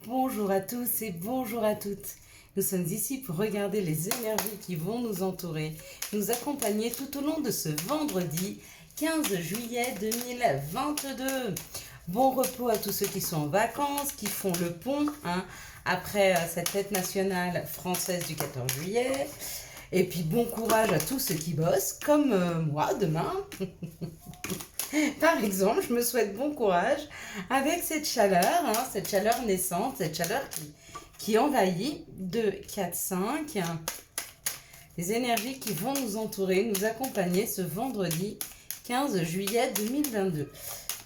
Bonjour à tous et bonjour à toutes. Nous sommes ici pour regarder les énergies qui vont nous entourer, nous accompagner tout au long de ce vendredi 15 juillet 2022. Bon repos à tous ceux qui sont en vacances, qui font le pont après cette fête nationale française du 14 juillet. Et puis bon courage à tous ceux qui bossent, comme moi demain. Par exemple, je me souhaite bon courage avec cette chaleur naissante, cette chaleur qui envahit 2, 4, 5. Les énergies qui vont nous entourer, nous accompagner ce vendredi 15 juillet 2022.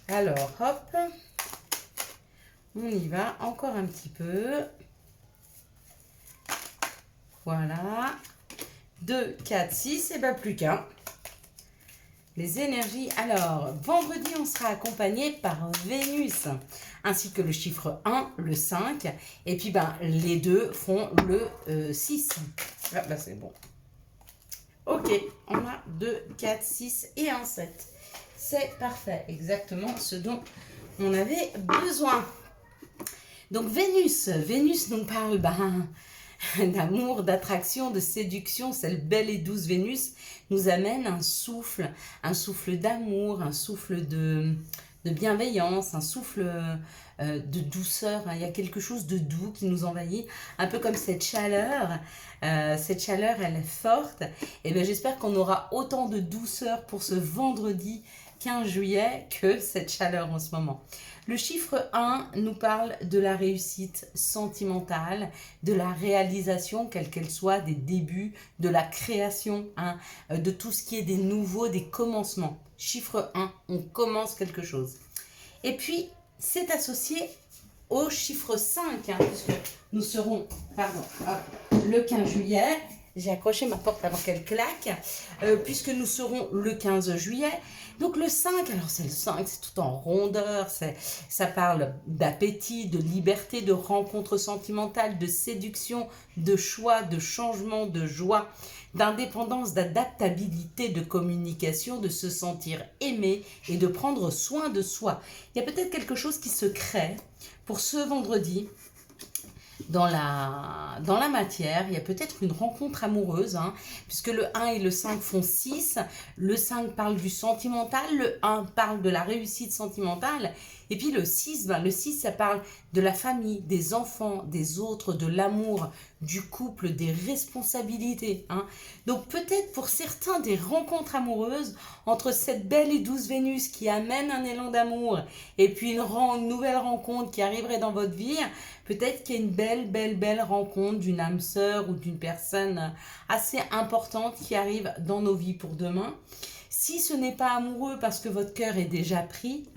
Alors, hop, on y va encore un petit peu. Voilà. 2, 4, 6, et bien plus qu'un. Les énergies, alors, vendredi, on sera accompagné par Vénus, ainsi que le chiffre 1, le 5, et puis les deux font le 6. Ah, c'est bon. Ok, on a 2, 4, 6 et un 7. C'est parfait, exactement ce dont on avait besoin. Donc Vénus nous parle d'amour, d'attraction, de séduction. Cette belle et douce Vénus nous amène un souffle d'amour, un souffle de bienveillance, un souffle de douceur. Il y a quelque chose de doux qui nous envahit, un peu comme cette chaleur. Cette chaleur, elle est forte. Et bien, j'espère qu'on aura autant de douceur pour ce vendredi 15 juillet que cette chaleur en ce moment. Le chiffre 1 nous parle de la réussite sentimentale, de la réalisation, quelle qu'elle soit, des débuts, de la création, de tout ce qui est des nouveaux, des commencements. Chiffre 1, on commence quelque chose. Et puis, c'est associé au chiffre 5, puisque nous serons, le 15 juillet, j'ai accroché ma porte avant qu'elle claque, puisque nous serons le 15 juillet. Donc le 5, alors c'est le 5, c'est tout en rondeur, ça parle d'appétit, de liberté, de rencontre sentimentale, de séduction, de choix, de changement, de joie, d'indépendance, d'adaptabilité, de communication, de se sentir aimé et de prendre soin de soi. Il y a peut-être quelque chose qui se crée pour ce vendredi. Dans la matière, il y a peut-être une rencontre amoureuse, puisque le 1 et le 5 font 6, le 5 parle du sentimental, le 1 parle de la réussite sentimentale, et puis le 6, ça parle de la famille, des enfants, des autres, de l'amour, du couple, des responsabilités. Donc peut-être pour certains des rencontres amoureuses entre cette belle et douce Vénus qui amène un élan d'amour et puis une nouvelle rencontre qui arriverait dans votre vie. Peut-être qu'il y a une belle rencontre d'une âme sœur ou d'une personne assez importante qui arrive dans nos vies pour demain. Si ce n'est pas amoureux parce que votre cœur est déjà pris,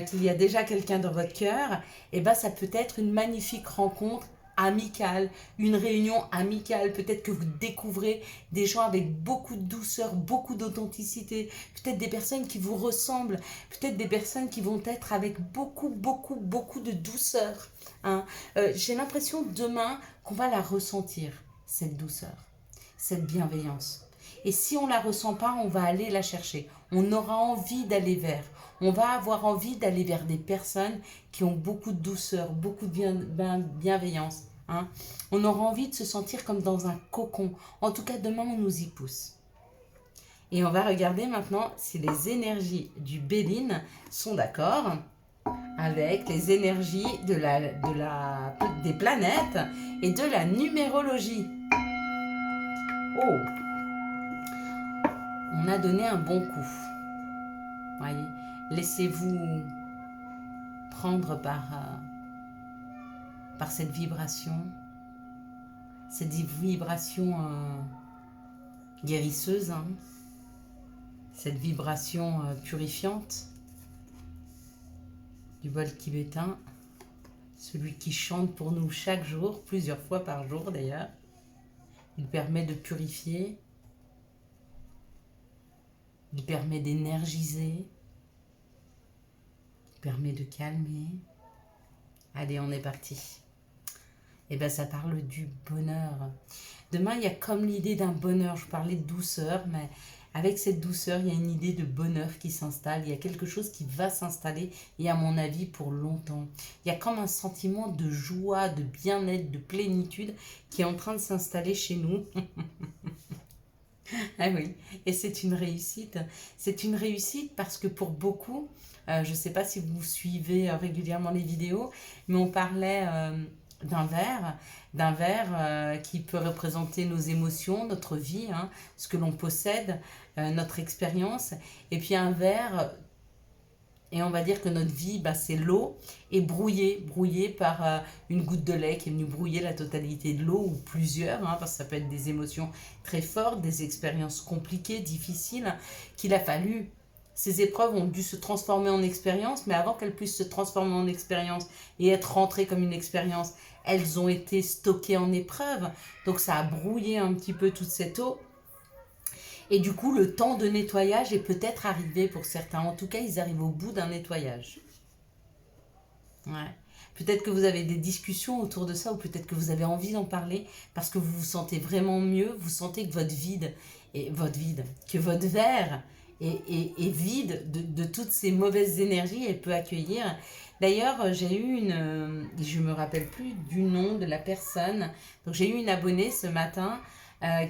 qu'il y a déjà quelqu'un dans votre cœur, ça peut être une magnifique rencontre amicale, une réunion amicale. Peut-être que vous découvrez des gens avec beaucoup de douceur, beaucoup d'authenticité, peut-être des personnes qui vous ressemblent, peut-être des personnes qui vont être avec beaucoup de douceur. J'ai l'impression demain qu'on va la ressentir, cette douceur, cette bienveillance. Et si on ne la ressent pas, on va aller la chercher. On aura envie d'aller vers. On va avoir envie d'aller vers des personnes qui ont beaucoup de douceur, beaucoup de bienveillance. On aura envie de se sentir comme dans un cocon. En tout cas, demain, on nous y pousse. Et on va regarder maintenant si les énergies du Béline sont d'accord avec les énergies des planètes et de la numérologie. Oh, on a donné un bon coup. Voyez, laissez-vous prendre par cette vibration guérisseuse, cette vibration purifiante du bol tibétain, celui qui chante pour nous chaque jour, plusieurs fois par jour d'ailleurs. Il permet de purifier, il permet d'énergiser, il permet de calmer. Allez, on est parti. Ça parle du bonheur. Demain, il y a comme l'idée d'un bonheur. Je parlais de douceur, mais avec cette douceur, il y a une idée de bonheur qui s'installe, il y a quelque chose qui va s'installer, et à mon avis pour longtemps. Il y a comme un sentiment de joie, de bien-être, de plénitude qui est en train de s'installer chez nous. Ah oui, et c'est une réussite. C'est une réussite parce que pour beaucoup, je ne sais pas si vous suivez régulièrement les vidéos, mais on parlait d'un verre qui peut représenter nos émotions, notre vie, hein, ce que l'on possède, notre expérience, et puis un verre, et on va dire que notre vie, bah, c'est l'eau, et brouillée par une goutte de lait qui est venue brouiller la totalité de l'eau, ou plusieurs, hein, parce que ça peut être des émotions très fortes, des expériences compliquées, difficiles, qu'il a fallu. Ces épreuves ont dû se transformer en expérience, mais avant qu'elles puissent se transformer en expérience et être rentrées comme une expérience, elles ont été stockées en épreuve. Donc ça a brouillé un petit peu toute cette eau. Et du coup, le temps de nettoyage est peut-être arrivé pour certains. En tout cas, ils arrivent au bout d'un nettoyage. Ouais. Peut-être que vous avez des discussions autour de ça, ou peut-être que vous avez envie d'en parler parce que vous vous sentez vraiment mieux, vous sentez que que votre verre est vide de toutes ces mauvaises énergies et peut accueillir. D'ailleurs, j'ai eu je me rappelle plus du nom de la personne, donc j'ai eu une abonnée ce matin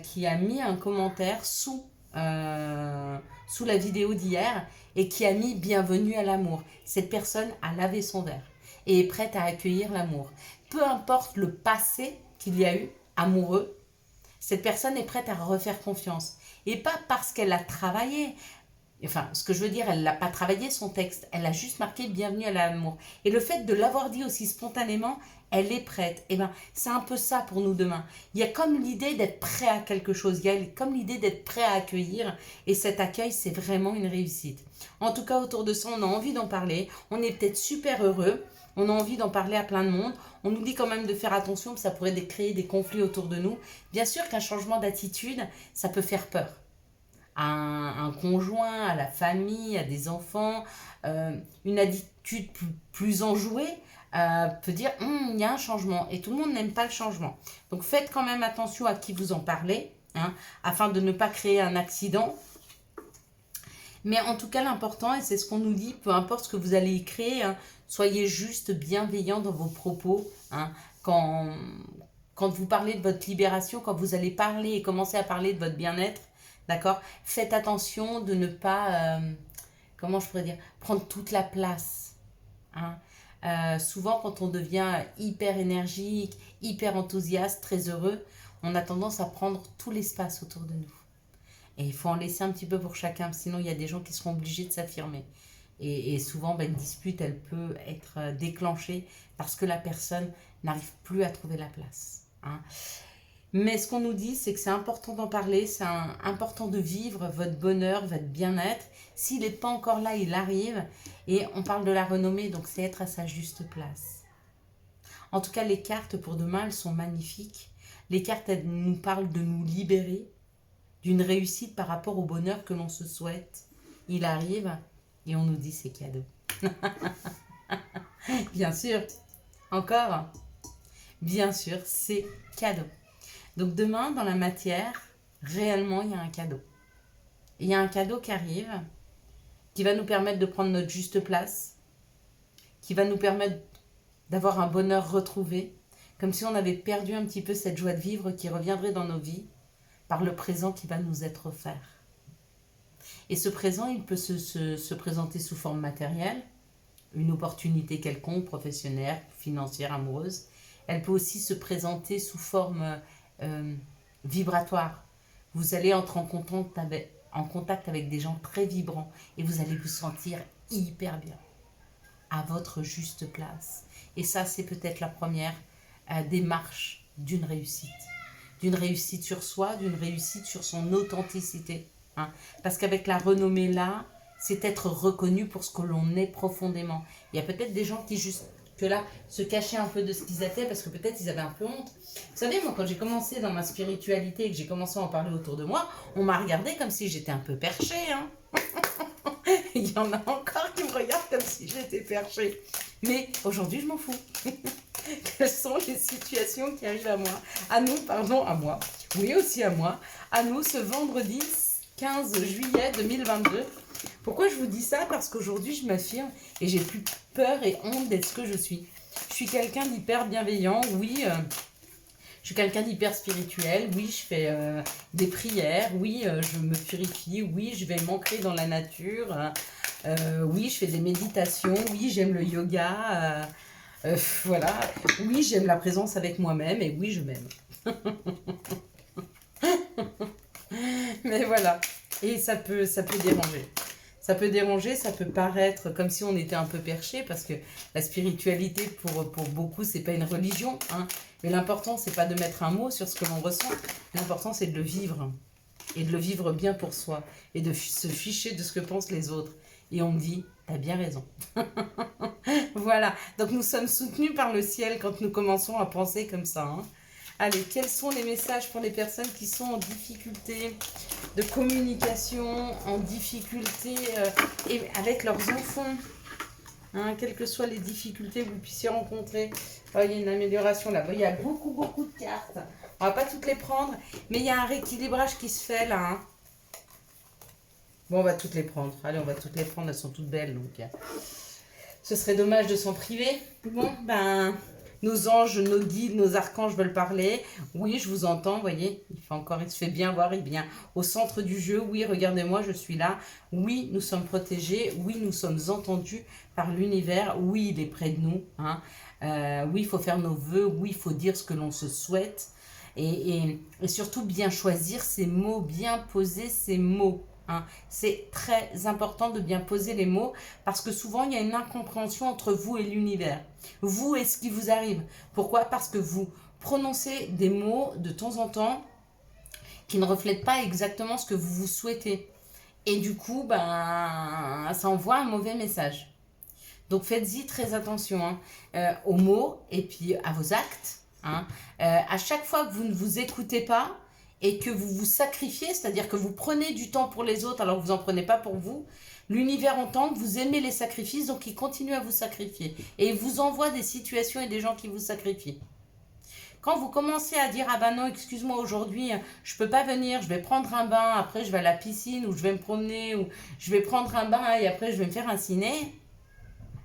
qui a mis un commentaire sous la vidéo d'hier et qui a mis bienvenue à l'amour. Cette personne a lavé son verre et est prête à accueillir l'amour. Peu importe le passé qu'il y a eu, amoureux, cette personne est prête à refaire confiance. Et pas parce qu'elle a travaillé. Enfin, ce que je veux dire, elle n'a pas travaillé son texte. Elle a juste marqué bienvenue à l'amour. Et le fait de l'avoir dit aussi spontanément, elle est prête. Et bien, c'est un peu ça pour nous demain. Il y a comme l'idée d'être prêt à quelque chose. Il y a comme l'idée d'être prêt à accueillir. Et cet accueil, c'est vraiment une réussite. En tout cas, autour de ça, on a envie d'en parler. On est peut-être super heureux. On a envie d'en parler à plein de monde. On nous dit quand même de faire attention, que ça pourrait créer des conflits autour de nous. Bien sûr qu'un changement d'attitude, ça peut faire peur. À un conjoint, à la famille, à des enfants, une attitude plus enjouée peut dire il y a un changement, et tout le monde n'aime pas le changement. Donc faites quand même attention à qui vous en parlez, hein, afin de ne pas créer un accident. Mais en tout cas, l'important, et c'est ce qu'on nous dit, peu importe ce que vous allez y créer, hein, soyez juste bienveillant dans vos propos. Hein, quand vous parlez de votre libération, quand vous allez parler et commencer à parler de votre bien-être, d'accord, faites attention de ne pas, comment je pourrais dire, prendre toute la place. Hein. Souvent, quand on devient hyper énergique, hyper enthousiaste, très heureux, on a tendance à prendre tout l'espace autour de nous. Et il faut en laisser un petit peu pour chacun, sinon il y a des gens qui seront obligés de s'affirmer. Et souvent, une dispute, elle peut être déclenchée parce que la personne n'arrive plus à trouver la place. Hein. Mais ce qu'on nous dit, c'est que c'est important d'en parler, c'est important de vivre votre bonheur, votre bien-être. S'il n'est pas encore là, il arrive. Et on parle de la renommée, donc c'est être à sa juste place. En tout cas, les cartes pour demain, elles sont magnifiques. Les cartes, elles nous parlent de nous libérer, d'une réussite par rapport au bonheur que l'on se souhaite. Il arrive et on nous dit c'est cadeau. Bien sûr, encore, bien sûr, c'est cadeau. Donc demain, dans la matière, réellement, il y a un cadeau. Il y a un cadeau qui arrive, qui va nous permettre de prendre notre juste place, qui va nous permettre d'avoir un bonheur retrouvé, comme si on avait perdu un petit peu cette joie de vivre qui reviendrait dans nos vies, par le présent qui va nous être offert. Et ce présent, il peut se présenter sous forme matérielle, une opportunité quelconque, professionnelle, financière, amoureuse. Elle peut aussi se présenter sous forme vibratoire. Vous allez entrer en contact avec des gens très vibrants et vous allez vous sentir hyper bien, à votre juste place. Et ça, c'est peut-être la première démarche d'une réussite. D'une réussite sur soi, d'une réussite sur son authenticité. Hein. Parce qu'avec la renommée là, c'est être reconnu pour ce que l'on est profondément. Il y a peut-être des gens qui jusque-là se cachaient un peu de ce qu'ils étaient parce que peut-être ils avaient un peu honte. Vous savez, moi, quand j'ai commencé dans ma spiritualité et que j'ai commencé à en parler autour de moi, on m'a regardé comme si j'étais un peu perchée. Hein. Il y en a encore qui me regardent comme si j'étais perchée. Mais aujourd'hui, je m'en fous. Quelles sont les situations qui arrivent à moi? À nous, pardon, à moi. Oui, aussi à moi. À nous, ce vendredi 15 juillet 2022. Pourquoi je vous dis ça? Parce qu'aujourd'hui, je m'affirme et j'ai plus peur et honte d'être ce que je suis. Je suis quelqu'un d'hyper bienveillant, oui. Je suis quelqu'un d'hyper spirituel, oui, je fais des prières, oui, je me purifie, oui, je vais m'ancrer dans la nature, oui, je fais des méditations, oui, j'aime le yoga, voilà, oui, j'aime la présence avec moi-même et oui, je m'aime. Mais voilà, et ça peut déranger. Ça peut déranger, ça peut paraître comme si on était un peu perché, parce que la spiritualité, pour beaucoup, c'est pas une religion, hein. Mais l'important, c'est pas de mettre un mot sur ce que l'on ressent. L'important, c'est de le vivre. Et de le vivre bien pour soi. Et de se ficher de ce que pensent les autres. Et on me dit, t'as bien raison. Voilà. Donc, nous sommes soutenus par le ciel quand nous commençons à penser comme ça, hein. Allez, quels sont les messages pour les personnes qui sont en difficulté de communication, en difficulté et avec leurs enfants, hein, quelles que soient les difficultés que vous puissiez rencontrer. Oh, il y a une amélioration là. Il y a beaucoup de cartes. On va pas toutes les prendre, mais il y a un rééquilibrage qui se fait là, hein. Bon, on va toutes les prendre. Allez, on va toutes les prendre. Elles sont toutes belles, donc ce serait dommage de s'en priver. Bon, ben... Nos anges, nos guides, nos archanges veulent parler. Oui, je vous entends, vous voyez. Il se fait bien voir, il est bien au centre du jeu. Oui, regardez-moi, je suis là. Oui, nous sommes protégés. Oui, nous sommes entendus par l'univers. Oui, il est près de nous, hein. Oui, il faut faire nos vœux. Oui, il faut dire ce que l'on se souhaite. Et surtout, bien choisir ses mots, bien poser ses mots. Hein. C'est très important de bien poser les mots parce que souvent il y a une incompréhension entre vous et l'univers, vous et ce qui vous arrive. Pourquoi? Parce que vous prononcez des mots de temps en temps qui ne reflètent pas exactement ce que vous vous souhaitez. Et du coup, ben, ça envoie un mauvais message. Donc faites-y très attention, hein, aux mots et puis à vos actes. Hein. À chaque fois que vous ne vous écoutez pas, et que vous vous sacrifiez, c'est-à-dire que vous prenez du temps pour les autres alors que vous n'en prenez pas pour vous, l'univers entend que vous aimez les sacrifices, donc il continue à vous sacrifier. Et il vous envoie des situations et des gens qui vous sacrifient. Quand vous commencez à dire « Ah ben non, excuse-moi, aujourd'hui, je peux pas venir, je vais prendre un bain, après je vais à la piscine, ou je vais me promener, ou je vais prendre un bain et après je vais me faire un ciné »,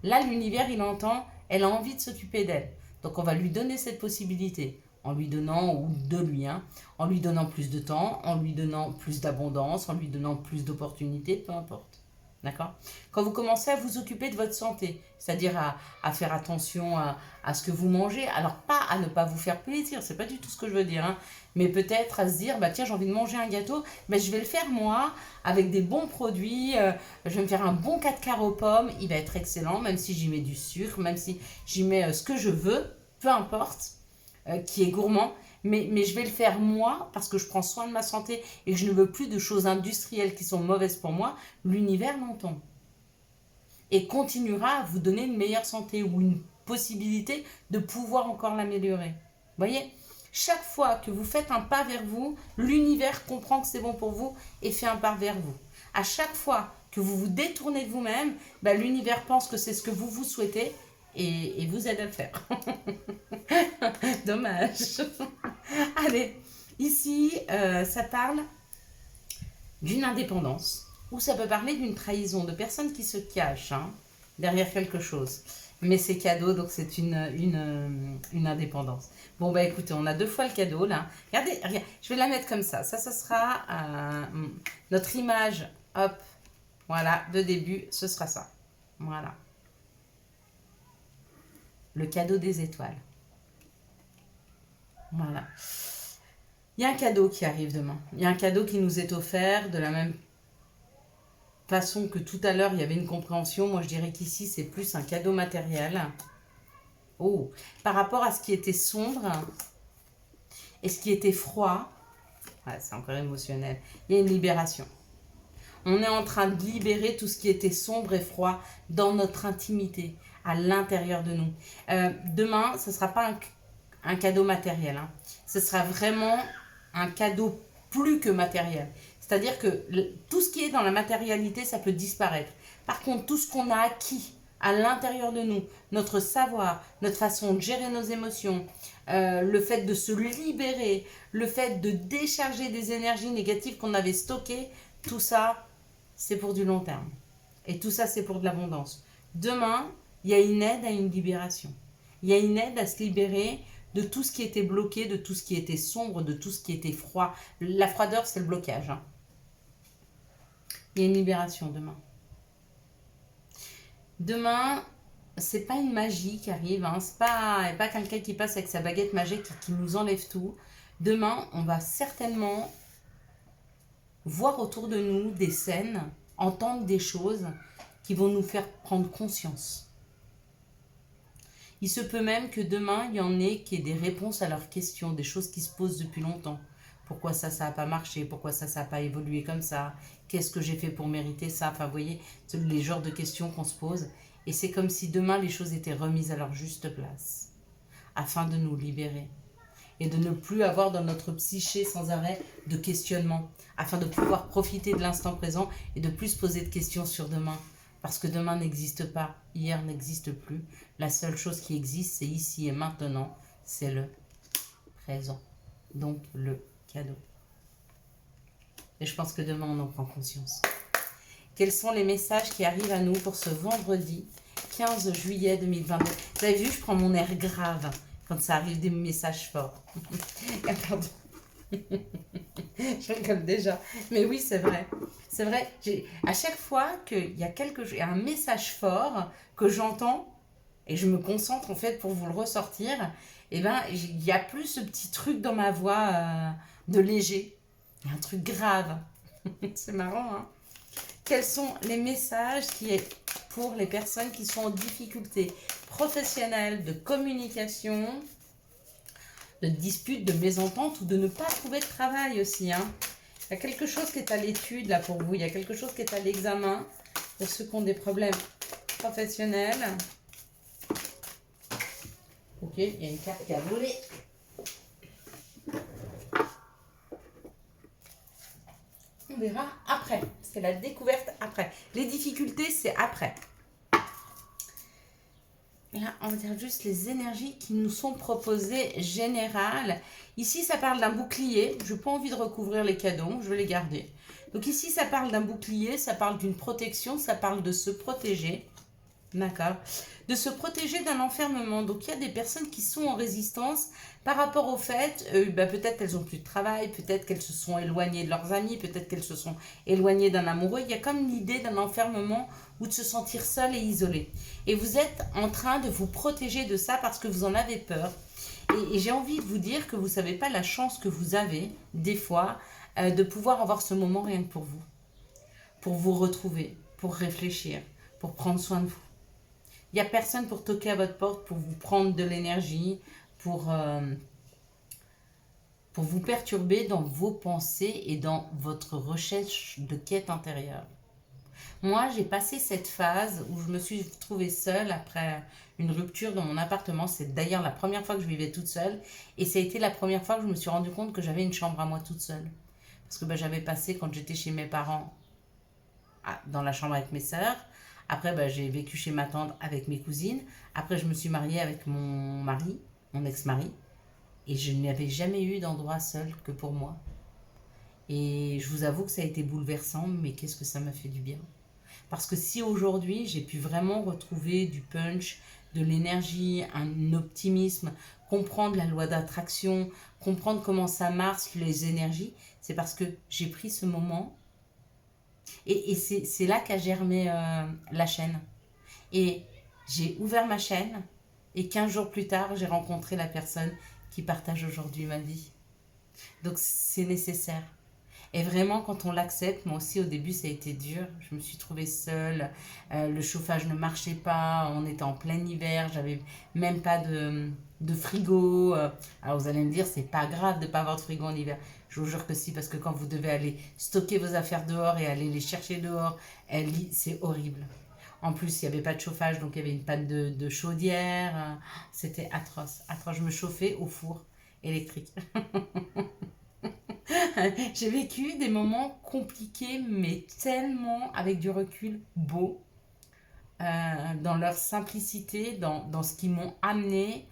là, l'univers, il entend, elle a envie de s'occuper d'elle. Donc on va lui donner cette possibilité. En lui donnant, ou de lui, hein, en lui donnant plus de temps, en lui donnant plus d'abondance, en lui donnant plus d'opportunités, peu importe. D'accord? Quand vous commencez à vous occuper de votre santé, c'est-à-dire à faire attention à ce que vous mangez, alors pas à ne pas vous faire plaisir, c'est pas du tout ce que je veux dire, hein, mais peut-être à se dire, bah tiens, j'ai envie de manger un gâteau, mais je vais le faire moi, avec des bons produits, je vais me faire un bon 4 quarts aux pommes, il va être excellent, même si j'y mets du sucre, même si j'y mets ce que je veux, peu importe. Qui est gourmand, mais je vais le faire moi parce que je prends soin de ma santé et que je ne veux plus de choses industrielles qui sont mauvaises pour moi. L'univers l'entend et continuera à vous donner une meilleure santé ou une possibilité de pouvoir encore l'améliorer. Vous voyez, chaque fois que vous faites un pas vers vous, l'univers comprend que c'est bon pour vous et fait un pas vers vous. À chaque fois que vous vous détournez de vous-même, ben, l'univers pense que c'est ce que vous vous souhaitez et vous aide à le faire. Dommage. Allez, ici, ça parle d'une indépendance, ou ça peut parler d'une trahison, de personnes qui se cachent, hein, derrière quelque chose. Mais c'est cadeau, donc c'est une indépendance. Bon, bah écoutez, on a 2 fois le cadeau, là. Regardez, je vais la mettre comme ça. Ça sera notre image, hop, voilà, de début, ce sera ça. Voilà. Le cadeau des étoiles. Voilà. Il y a un cadeau qui arrive demain. Il y a un cadeau qui nous est offert de la même façon que tout à l'heure, il y avait une compréhension. Moi, je dirais qu'ici, c'est plus un cadeau matériel. Oh, par rapport à ce qui était sombre et ce qui était froid, ouais, c'est encore émotionnel, il y a une libération. On est en train de libérer tout ce qui était sombre et froid dans notre intimité, à l'intérieur de nous. Demain, ce ne sera pas un cadeau matériel, hein. Ce sera vraiment un cadeau plus que matériel. C'est-à-dire que tout ce qui est dans la matérialité, ça peut disparaître. Par contre, tout ce qu'on a acquis à l'intérieur de nous, notre savoir, notre façon de gérer nos émotions, le fait de se libérer, le fait de décharger des énergies négatives qu'on avait stockées, Tout ça, c'est pour du long terme. Et tout ça, c'est pour de l'abondance. Demain, il y a une aide à une libération. Il y a une aide à se libérer de tout ce qui était bloqué, de tout ce qui était sombre, de tout ce qui était froid. La froideur, c'est le blocage. Hein. Il y a une libération demain. Demain, c'est pas une magie qui arrive. Hein. C'est pas quelqu'un qui passe avec sa baguette magique qui nous enlève tout. Demain, on va certainement voir autour de nous des scènes, entendre des choses qui vont nous faire prendre conscience. Il se peut même que demain, il y en ait qui aient des réponses à leurs questions, des choses qui se posent depuis longtemps. Pourquoi ça n'a pas marché? Pourquoi ça n'a pas évolué comme ça? Qu'est-ce que j'ai fait pour mériter ça? Enfin, vous voyez, les genres de questions qu'on se pose. Et c'est comme si demain, les choses étaient remises à leur juste place, afin de nous libérer. Et de ne plus avoir dans notre psyché sans arrêt de questionnement, afin de pouvoir profiter de l'instant présent et de plus se poser de questions sur demain. Parce que demain n'existe pas, hier n'existe plus. La seule chose qui existe, c'est ici et maintenant, c'est le présent. Donc le cadeau. Et je pense que demain, on en prend conscience. Quels sont les messages qui arrivent à nous pour ce vendredi 15 juillet 2022? Vous avez vu, je prends mon air grave quand ça arrive des messages forts. Pardon. Je rigole déjà. Mais oui, c'est vrai. C'est vrai. À chaque fois qu'il y a un message fort que j'entends et je me concentre en fait pour vous le ressortir, et ben il y a plus ce petit truc dans ma voix de léger. Il y a un truc grave. C'est marrant, hein? Quels sont les messages qui est pour les personnes qui sont en difficulté professionnelle, de communication, de dispute, de mésentente ou de ne pas trouver de travail aussi. Hein. Il y a quelque chose qui est à l'étude là pour vous. Il y a quelque chose qui est à l'examen pour ceux qui ont des problèmes professionnels. Ok, il y a une carte qui a volé. On verra après. C'est la découverte après. Les difficultés, c'est après. Là, on va dire juste les énergies qui nous sont proposées générales. Ici, ça parle d'un bouclier. Je n'ai pas envie de recouvrir les cadeaux. Je vais les garder. Donc ici, ça parle d'un bouclier. Ça parle d'une protection. Ça parle de se protéger. D'accord. De se protéger d'un enfermement. Donc il y a des personnes qui sont en résistance par rapport au fait, peut-être qu'elles n'ont plus de travail, peut-être qu'elles se sont éloignées de leurs amis, peut-être qu'elles se sont éloignées d'un amoureux. Il y a comme l'idée d'un enfermement ou de se sentir seul et isolé. Et vous êtes en train de vous protéger de ça parce que vous en avez peur. Et j'ai envie de vous dire que vous ne savez pas la chance que vous avez, des fois, de pouvoir avoir ce moment rien que pour vous retrouver, pour réfléchir, pour prendre soin de vous. Il n'y a personne pour toquer à votre porte, pour vous prendre de l'énergie, pour vous perturber dans vos pensées et dans votre recherche de quête intérieure. Moi, j'ai passé cette phase où je me suis trouvée seule après une rupture dans mon appartement. C'est d'ailleurs la première fois que je vivais toute seule. Et ça a été la première fois que je me suis rendu compte que j'avais une chambre à moi toute seule. Parce que j'avais passé, quand j'étais chez mes parents, dans la chambre avec mes sœurs. Après, j'ai vécu chez ma tante avec mes cousines. Après, je me suis mariée avec mon mari, mon ex-mari. Et je n'avais jamais eu d'endroit seul que pour moi. Et je vous avoue que ça a été bouleversant, mais qu'est-ce que ça m'a fait du bien. Parce que si aujourd'hui, j'ai pu vraiment retrouver du punch, de l'énergie, un optimisme, comprendre la loi d'attraction, comprendre comment ça marche, les énergies, c'est parce que j'ai pris ce moment. Et c'est là qu'a germé la chaîne. Et j'ai ouvert ma chaîne et 15 jours plus tard, j'ai rencontré la personne qui partage aujourd'hui ma vie. Donc c'est nécessaire. Et vraiment, quand on l'accepte, moi aussi au début ça a été dur. Je me suis trouvée seule, le chauffage ne marchait pas, on était en plein hiver, j'avais même pas de frigo. Alors vous allez me dire, c'est pas grave de ne pas avoir de frigo en hiver. Je vous jure que si, parce que quand vous devez aller stocker vos affaires dehors et aller les chercher dehors, c'est horrible. En plus, il n'y avait pas de chauffage, donc il y avait une panne de chaudière. C'était atroce. Atroce. Je me chauffais au four électrique. J'ai vécu des moments compliqués, mais tellement, avec du recul, beaux, dans leur simplicité, dans ce qui m'ont amené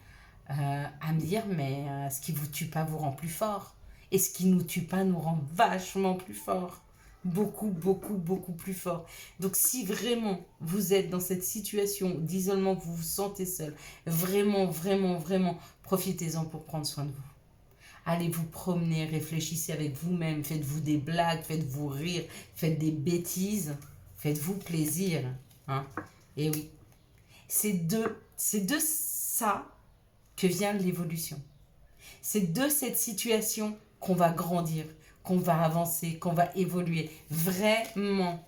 à me dire, mais ce qui vous tue pas vous rend plus fort. Et ce qui nous tue pas nous rend vachement plus fort. beaucoup, beaucoup, beaucoup plus fort. Donc, si vraiment vous êtes dans cette situation d'isolement, vous vous sentez seul, vraiment, vraiment, vraiment, profitez-en pour prendre soin de vous. Allez vous promener, réfléchissez avec vous-même, faites-vous des blagues, faites-vous rire, faites des bêtises, faites-vous plaisir. Hein. Et oui, c'est de ça que vient l'évolution. C'est de cette situation qu'on va grandir, qu'on va avancer, qu'on va évoluer. Vraiment.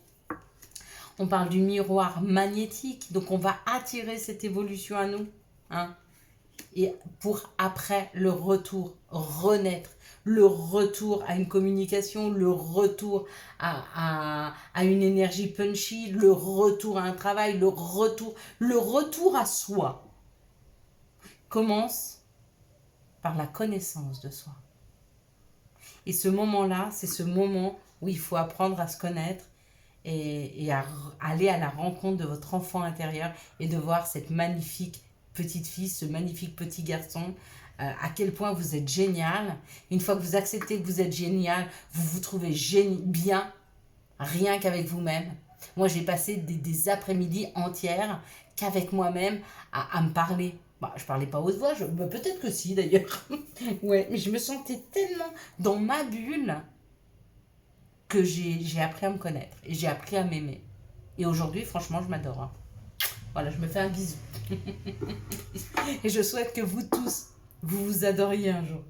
On parle du miroir magnétique, donc on va attirer cette évolution à nous. Hein, et pour après le retour, renaître, le retour à une communication, le retour à une énergie punchy, le retour à un travail, le retour à soi commence par la connaissance de soi. Et ce moment-là, c'est ce moment où il faut apprendre à se connaître et à aller à la rencontre de votre enfant intérieur et de voir cette magnifique petite fille, ce magnifique petit garçon, à quel point vous êtes génial. Une fois que vous acceptez que vous êtes génial, vous vous trouvez bien, rien qu'avec vous-même. Moi, j'ai passé des après-midi entières qu'avec moi-même à me parler. Bah, je parlais pas haute voix, peut-être que si d'ailleurs. Ouais, mais je me sentais tellement dans ma bulle que j'ai appris à me connaître et j'ai appris à m'aimer. Et aujourd'hui, franchement, je m'adore. Hein. Voilà, je me fais un bisou. Et je souhaite que vous tous, vous vous adoriez un jour.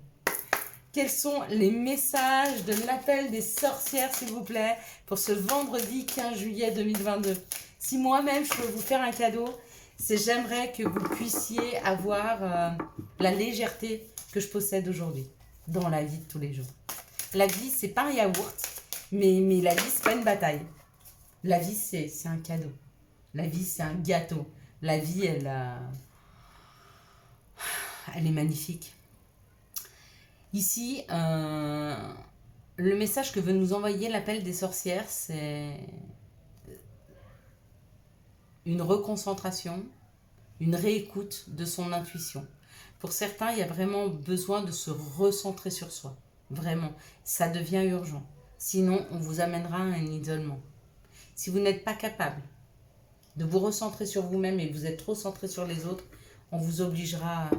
Quels sont les messages de l'appel des sorcières, s'il vous plaît, pour ce vendredi 15 juillet 2022? Si moi-même, je peux vous faire un cadeau, c'est j'aimerais que vous puissiez avoir la légèreté que je possède aujourd'hui dans la vie de tous les jours. La vie, c'est pas un yaourt, mais la vie, c'est pas une bataille. La vie, c'est un cadeau. La vie, c'est un gâteau. La vie, elle est magnifique. Ici, le message que veut nous envoyer l'appel des sorcières, c'est une reconcentration, une réécoute de son intuition. Pour certains, il y a vraiment besoin de se recentrer sur soi. Vraiment, ça devient urgent. Sinon, on vous amènera à un isolement. Si vous n'êtes pas capable de vous recentrer sur vous-même et vous êtes trop centré sur les autres, on vous obligera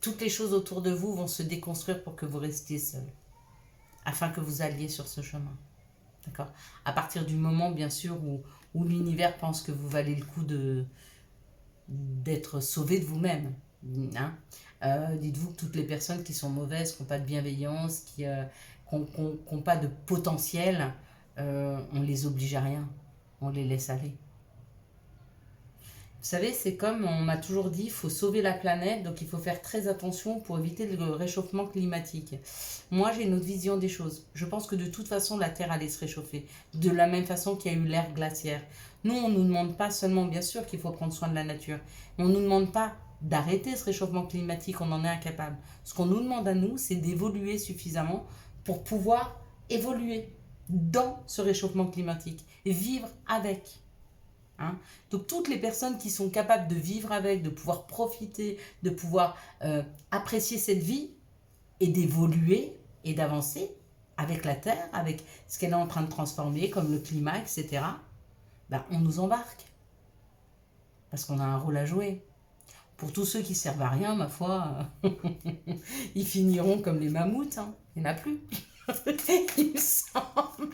toutes les choses autour de vous vont se déconstruire pour que vous restiez seul, afin que vous alliez sur ce chemin. D'accord ? À partir du moment, bien sûr, où l'univers pense que vous valez le coup d'être sauvé de vous-même. Hein ? Dites-vous que toutes les personnes qui sont mauvaises, qui n'ont pas de bienveillance, qui n'ont pas de potentiel, on ne les oblige à rien. On les laisse aller. Vous savez, c'est comme on m'a toujours dit, il faut sauver la planète, donc il faut faire très attention pour éviter le réchauffement climatique. Moi, j'ai une autre vision des choses. Je pense que de toute façon, la Terre allait se réchauffer, de la même façon qu'il y a eu l'ère glaciaire. Nous, on ne nous demande pas seulement, bien sûr, qu'il faut prendre soin de la nature, mais on ne nous demande pas d'arrêter ce réchauffement climatique, on en est incapable. Ce qu'on nous demande à nous, c'est d'évoluer suffisamment pour pouvoir évoluer dans ce réchauffement climatique et vivre avec. Hein? Donc toutes les personnes qui sont capables de vivre avec, de pouvoir profiter, de pouvoir apprécier cette vie et d'évoluer et d'avancer avec la Terre, avec ce qu'elle est en train de transformer, comme le climat, etc., ben, on nous embarque. Parce qu'on a un rôle à jouer. Pour tous ceux qui servent à rien, ma foi, ils finiront comme les mammouths. Hein. Il n'y en a plus. Il me semble.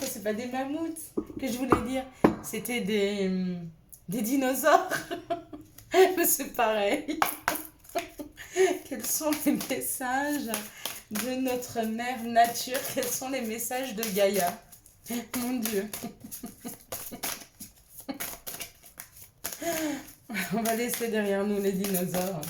C'est pas des mammouths que je voulais dire. C'était des dinosaures. Mais c'est pareil. Quels sont les messages de notre mère nature? Quels sont les messages de Gaïa? Mon Dieu. On va laisser derrière nous les dinosaures.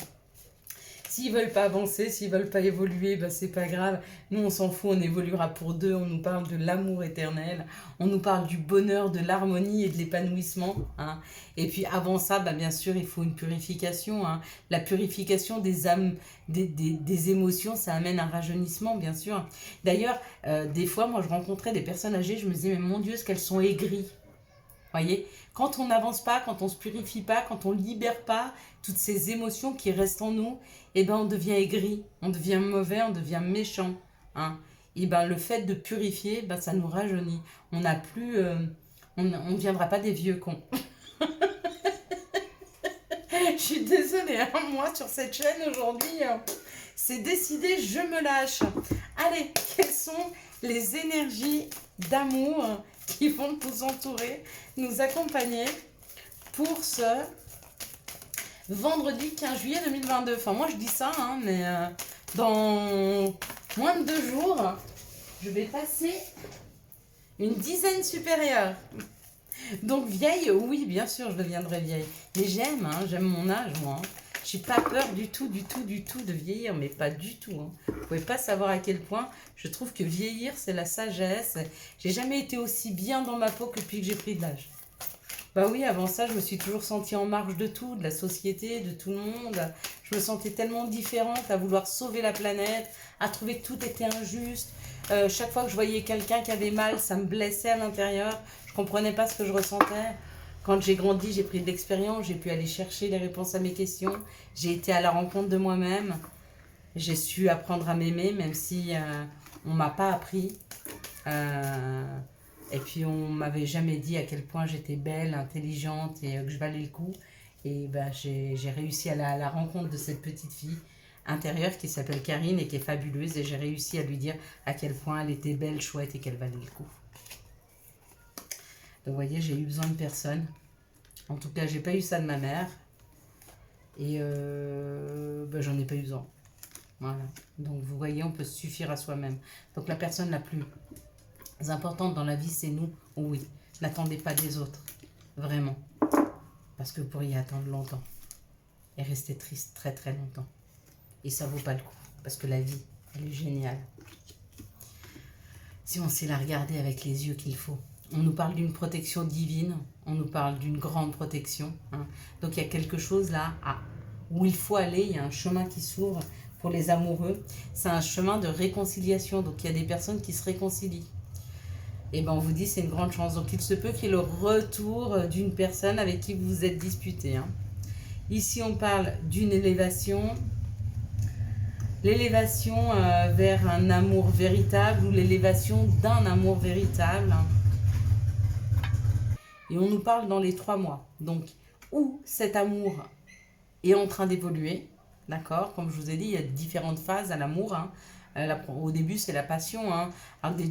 S'ils veulent pas avancer, s'ils veulent pas évoluer, ben c'est pas grave. Nous, on s'en fout, on évoluera pour deux. On nous parle de l'amour éternel. On nous parle du bonheur, de l'harmonie et de l'épanouissement. Hein. Et puis avant ça, ben bien sûr, il faut une purification. Hein. La purification des âmes, des émotions, ça amène un rajeunissement, bien sûr. D'ailleurs, des fois, moi, je rencontrais des personnes âgées, je me disais, mais mon Dieu, est-ce qu'elles sont aigries? Voyez, quand on n'avance pas, quand on ne se purifie pas, quand on ne libère pas toutes ces émotions qui restent en nous, eh ben on devient aigri, on devient mauvais, on devient méchant. Hein. et ben, le fait de purifier, ben, ça nous rajeunit. On n'a plus, on ne viendra pas des vieux cons. Je suis désolée, hein, moi sur cette chaîne aujourd'hui, c'est décidé, je me lâche. Allez, quelles sont les énergies d'amour qui vont nous entourer, nous accompagner pour ce vendredi 15 juillet 2022. Enfin, moi je dis ça, hein, mais dans moins de 2 jours, je vais passer une dizaine supérieure. Donc vieille, oui, bien sûr, je deviendrai vieille. Mais j'aime, hein, j'aime mon âge, moi. Je n'ai pas peur du tout de vieillir, mais pas du tout. Hein. Vous ne pouvez pas savoir à quel point je trouve que vieillir, c'est la sagesse. J'ai jamais été aussi bien dans ma peau que depuis que j'ai pris de l'âge. Bah oui, avant ça, je me suis toujours sentie en marge de tout, de la société, de tout le monde. Je me sentais tellement différente à vouloir sauver la planète, à trouver que tout était injuste. Chaque fois que je voyais quelqu'un qui avait mal, ça me blessait à l'intérieur. Je comprenais pas ce que je ressentais. Quand j'ai grandi, j'ai pris de l'expérience, j'ai pu aller chercher les réponses à mes questions. J'ai été à la rencontre de moi-même. J'ai su apprendre à m'aimer, même si on m'a pas appris. Et puis on m'avait jamais dit à quel point j'étais belle, intelligente et que je valais le coup. Et ben, j'ai réussi à la rencontre de cette petite fille intérieure qui s'appelle Karine et qui est fabuleuse. Et j'ai réussi à lui dire à quel point elle était belle, chouette et qu'elle valait le coup. Donc vous voyez, j'ai eu besoin de personne. En tout cas, j'ai pas eu ça de ma mère. Et ben, j'en ai pas eu besoin. Voilà. Donc vous voyez, on peut se suffire à soi-même. Donc la personne la plus importante dans la vie, c'est nous. Oui, n'attendez pas des autres. Vraiment. Parce que vous pourriez attendre longtemps. Et rester triste très très longtemps. Et ça vaut pas le coup. Parce que la vie, elle est géniale. Si on sait la regarder avec les yeux qu'il faut. On nous parle d'une protection divine, on nous parle d'une grande protection. Hein. Donc il y a quelque chose là où il faut aller, il y a un chemin qui s'ouvre pour les amoureux. C'est un chemin de réconciliation, donc il y a des personnes qui se réconcilient. Et ben on vous dit c'est une grande chance. Donc il se peut qu'il y ait le retour d'une personne avec qui vous vous êtes disputé. Hein. Ici on parle d'une élévation. L'élévation vers un amour véritable ou l'élévation d'un amour véritable. Et on nous parle dans les 3 mois. Donc, où cet amour est en train d'évoluer, d'accord? Comme je vous ai dit, il y a différentes phases à l'amour. Hein. Au début, c'est la passion. Hein. Alors, de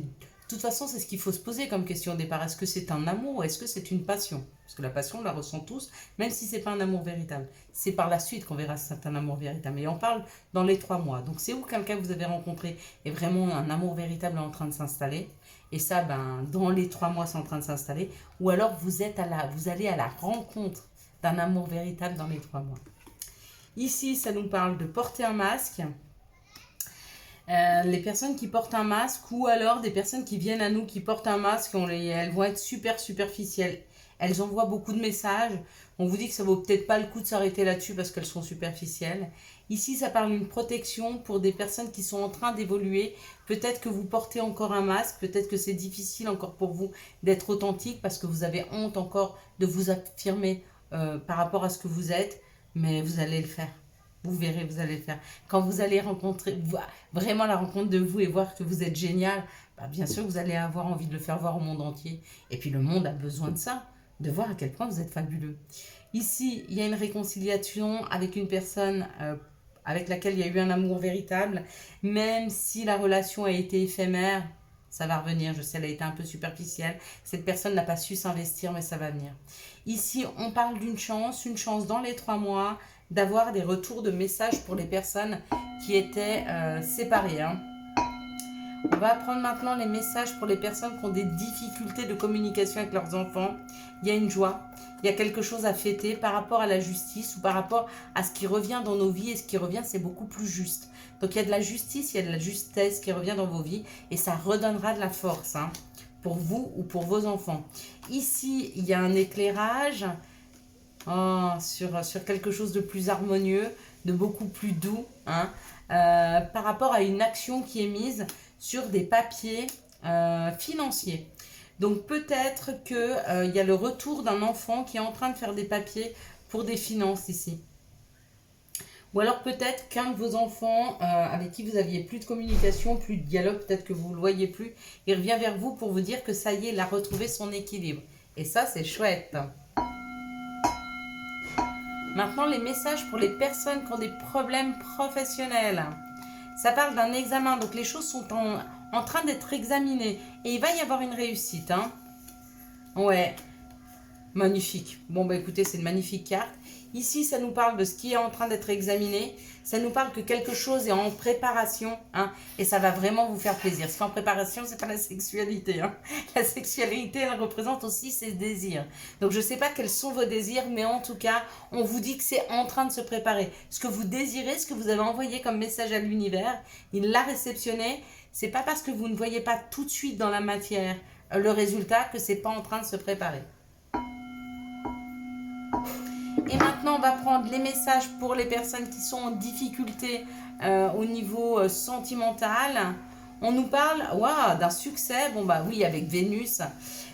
toute façon, c'est ce qu'il faut se poser comme question au départ. Est-ce que c'est un amour ou est-ce que c'est une passion? Parce que la passion, on la ressent tous, même si ce n'est pas un amour véritable. C'est par la suite qu'on verra si c'est un amour véritable. Et on parle dans les 3 mois. Donc, c'est où quelqu'un que vous avez rencontré est vraiment un amour véritable en train de s'installer. Et ça, ben, dans les 3 mois, c'est en train de s'installer. Ou alors, vous allez à la rencontre d'un amour véritable dans les 3 mois. Ici, ça nous parle de porter un masque. Les personnes qui portent un masque ou alors des personnes qui viennent à nous qui portent un masque, elles vont être super superficielles. Elles envoient beaucoup de messages. On vous dit que ça vaut peut-être pas le coup de s'arrêter là-dessus parce qu'elles sont superficielles. Ici, ça parle d'une protection pour des personnes qui sont en train d'évoluer. Peut-être que vous portez encore un masque, peut-être que c'est difficile encore pour vous d'être authentique parce que vous avez honte encore de vous affirmer par rapport à ce que vous êtes, mais vous allez le faire. Vous verrez, vous allez le faire. Quand vous allez rencontrer vraiment la rencontre de vous et voir que vous êtes génial, bah bien sûr que vous allez avoir envie de le faire voir au monde entier. Et puis le monde a besoin de ça, de voir à quel point vous êtes fabuleux. Ici, il y a une réconciliation avec une personne avec laquelle il y a eu un amour véritable. Même si la relation a été éphémère, ça va revenir. Je sais, elle a été un peu superficielle. Cette personne n'a pas su s'investir, mais ça va venir. Ici, on parle d'une chance dans les 3 mois, d'avoir des retours de messages pour les personnes qui étaient séparées. Hein. On va prendre maintenant les messages pour les personnes qui ont des difficultés de communication avec leurs enfants. Il y a une joie, il y a quelque chose à fêter par rapport à la justice ou par rapport à ce qui revient dans nos vies. Et ce qui revient, c'est beaucoup plus juste. Donc il y a de la justice, il y a de la justesse qui revient dans vos vies et ça redonnera de la force hein, pour vous ou pour vos enfants. Ici, il y a un éclairage sur quelque chose de plus harmonieux, de beaucoup plus doux, hein, par rapport à une action qui est mise sur des papiers financiers. Donc peut-être qu'il y a le retour d'un enfant qui est en train de faire des papiers pour des finances ici. Ou alors peut-être qu'un de vos enfants avec qui vous aviez plus de communication, plus de dialogue, peut-être que vous ne le voyez plus, il revient vers vous pour vous dire que ça y est, il a retrouvé son équilibre. Et ça, c'est chouette. Maintenant, les messages pour les personnes qui ont des problèmes professionnels. Ça parle d'un examen, donc les choses sont en train d'être examinées. Et il va y avoir une réussite. Hein. Ouais, magnifique. Bon, bah écoutez, c'est une magnifique carte. Ici, ça nous parle de ce qui est en train d'être examiné. Ça nous parle que quelque chose est en préparation. Hein, et ça va vraiment vous faire plaisir. Ce qui est en préparation, c'est pas la sexualité. Hein. La sexualité, elle représente aussi ses désirs. Donc, je ne sais pas quels sont vos désirs, mais en tout cas, on vous dit que c'est en train de se préparer. Ce que vous désirez, ce que vous avez envoyé comme message à l'univers, il l'a réceptionné. C'est pas parce que vous ne voyez pas tout de suite dans la matière le résultat que c'est pas en train de se préparer. Et maintenant, on va prendre les messages pour les personnes qui sont en difficulté au niveau sentimental. On nous parle d'un succès, bon bah oui, avec Vénus,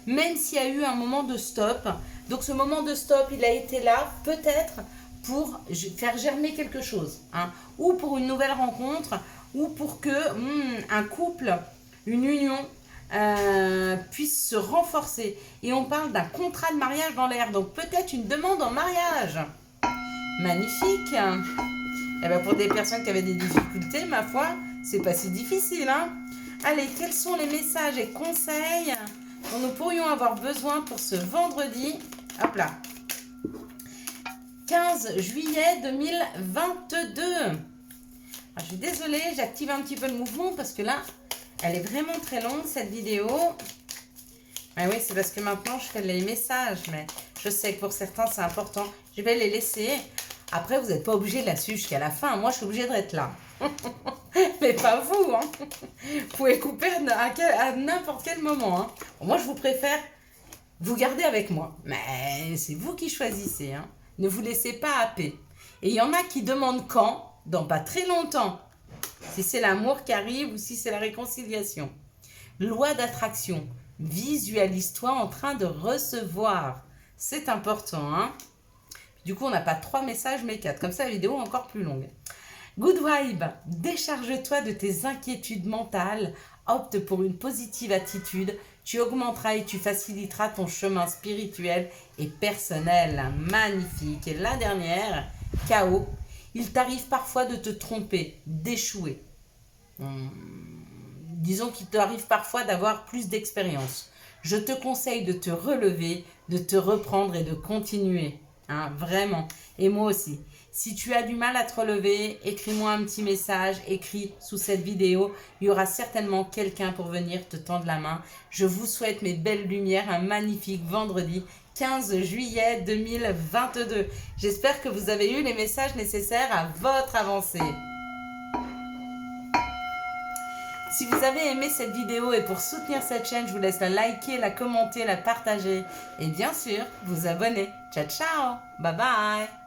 même s'il y a eu un moment de stop. Donc ce moment de stop, il a été là peut-être pour faire germer quelque chose, hein, ou pour une nouvelle rencontre, ou pour que un couple, une union, puisse se renforcer. Et on parle d'un contrat de mariage dans l'air, donc peut-être une demande en mariage. Magnifique. Et bien pour des personnes qui avaient des difficultés, ma foi, c'est pas si difficile. Hein. Allez, quels sont les messages et conseils dont nous pourrions avoir besoin pour ce vendredi? Hop là. 15 juillet 2022. Je suis désolée, j'active un petit peu le mouvement parce que là, elle est vraiment très longue, cette vidéo. Ah oui, c'est parce que maintenant, je fais les messages. Mais je sais que pour certains, c'est important. Je vais les laisser. Après, vous n'êtes pas obligé de la suivre jusqu'à la fin. Moi, je suis obligée d'être là. Mais pas vous. Hein. Vous pouvez couper à n'importe quel moment. Hein. Bon, moi, je vous préfère vous garder avec moi. Mais c'est vous qui choisissez. Hein. Ne vous laissez pas happer. Et il y en a qui demandent quand, dans pas très longtemps. Si c'est l'amour qui arrive ou si c'est la réconciliation. Loi d'attraction. Visualise-toi en train de recevoir. C'est important. Hein? Du coup, on n'a pas 3 messages, mais 4. Comme ça, la vidéo est encore plus longue. Good vibe. Décharge-toi de tes inquiétudes mentales. Opte pour une positive attitude. Tu augmenteras et tu faciliteras ton chemin spirituel et personnel. Magnifique. Et la dernière, chaos. Il t'arrive parfois de te tromper, d'échouer. Disons qu'il t'arrive parfois d'avoir plus d'expérience. Je te conseille de te relever, de te reprendre et de continuer. Hein, vraiment. Et moi aussi. Si tu as du mal à te relever, écris-moi un petit message, écris sous cette vidéo. Il y aura certainement quelqu'un pour venir te tendre la main. Je vous souhaite, mes belles lumières, un magnifique vendredi 15 juillet 2022. J'espère que vous avez eu les messages nécessaires à votre avancée. Si vous avez aimé cette vidéo et pour soutenir cette chaîne, je vous laisse la liker, la commenter, la partager et bien sûr, vous abonner. Ciao, ciao. Bye bye.